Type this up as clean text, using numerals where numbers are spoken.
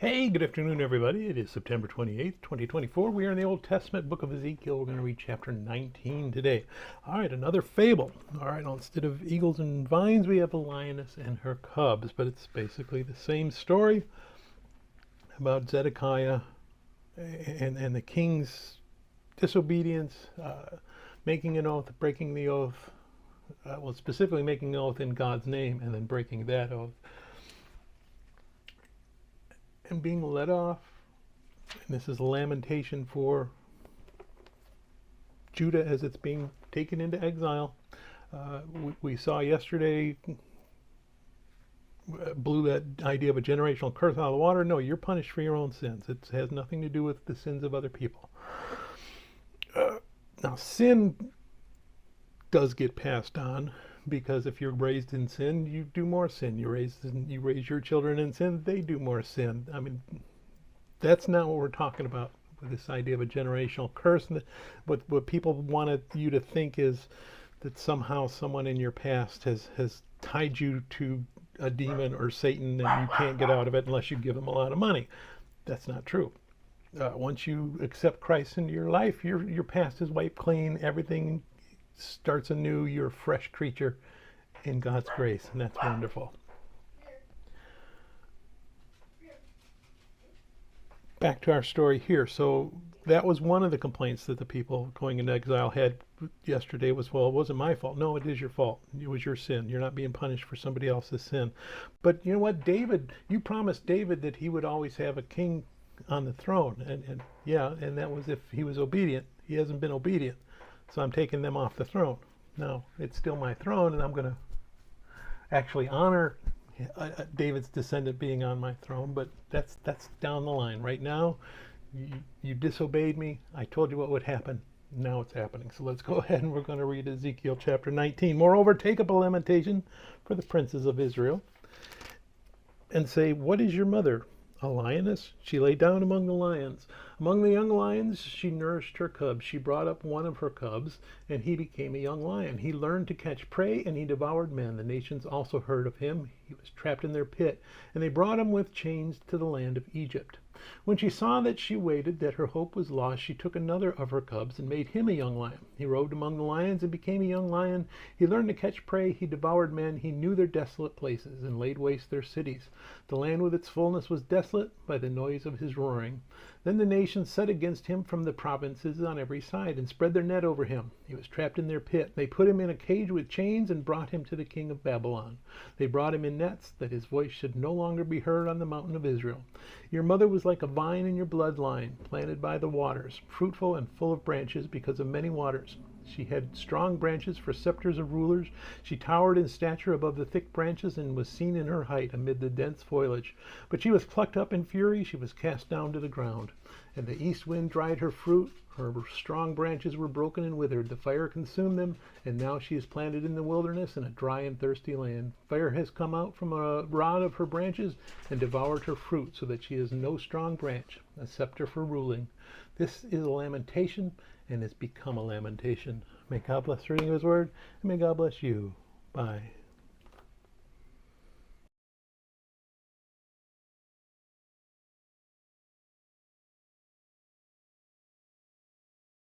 Hey, good afternoon, everybody. It is September 28th, 2024. We are in the Old Testament book of Ezekiel. We're going to read chapter 19 today. All right, another fable. All right, instead of eagles and vines, we have a lioness and her cubs, but it's basically the same story about Zedekiah and the king's disobedience, making an oath, breaking the oath, specifically making an oath in God's name and then breaking that oath, and being let off. And this is a lamentation for Judah as it's being taken into exile. We saw yesterday, blew that idea of a generational curse out of the water. No, you're punished for your own sins. It has nothing to do with the sins of other people. Now, sin does get passed on, because if you're raised in sin, you do more sin. You raise your children in sin, they do more sin. I mean, that's not what we're talking about with this idea of a generational curse. What people want you to think is that somehow someone in your past has tied you to a demon or Satan and you can't get out of it unless you give them a lot of money. That's not true. Once you accept Christ into your life, your past is wiped clean. Everything starts anew. You're a fresh creature in God's grace, and that's wonderful. Back to our story here. So that was one of the complaints that the people going into exile had yesterday was, well, it wasn't my fault. No, it is your fault. It was your sin. You're not being punished for somebody else's sin. But you know what, David, you promised David that he would always have a king on the throne. And that was if he was obedient. He hasn't been obedient. So I'm taking them off the throne. Now, it's still my throne, and I'm going to actually honor David's descendant being on my throne, but that's down the line. Right now, you disobeyed me. I told you what would happen. Now it's happening. So let's go ahead and we're going to read Ezekiel chapter 19. Moreover, take up a lamentation for the princes of Israel and say, what is your mother? A lioness? She lay down among the lions. Among the young lions she nourished her cubs. She brought up one of her cubs, and he became a young lion. He learned to catch prey, and he devoured men. The nations also heard of him. He was trapped in their pit, and they brought him with chains to the land of Egypt. When she saw that she waited, that her hope was lost, she took another of her cubs and made him a young lion. He roved among the lions and became a young lion. He learned to catch prey. He devoured men. He knew their desolate places and laid waste their cities. The land with its fullness was desolate by the noise of his roaring. Then the nations set against him from the provinces on every side and spread their net over him. He was trapped in their pit. They put him in a cage with chains and brought him to the king of Babylon. They brought him in nets, that his voice should no longer be heard on the mountain of Israel. Your mother was like a vine in your bloodline, planted by the waters, fruitful and full of branches because of many waters. She had strong branches for scepters of rulers. She towered in stature above the thick branches and was seen in her height amid the dense foliage. But she was plucked up in fury. She was cast down to the ground. And the east wind dried her fruit. Her strong branches were broken and withered. The fire consumed them, and now she is planted in the wilderness in a dry and thirsty land. Fire has come out from a rod of her branches and devoured her fruit, so that she has no strong branch, a scepter for ruling. This is a lamentation, and has become a lamentation. May God bless the reading of his word, and may God bless you. Bye.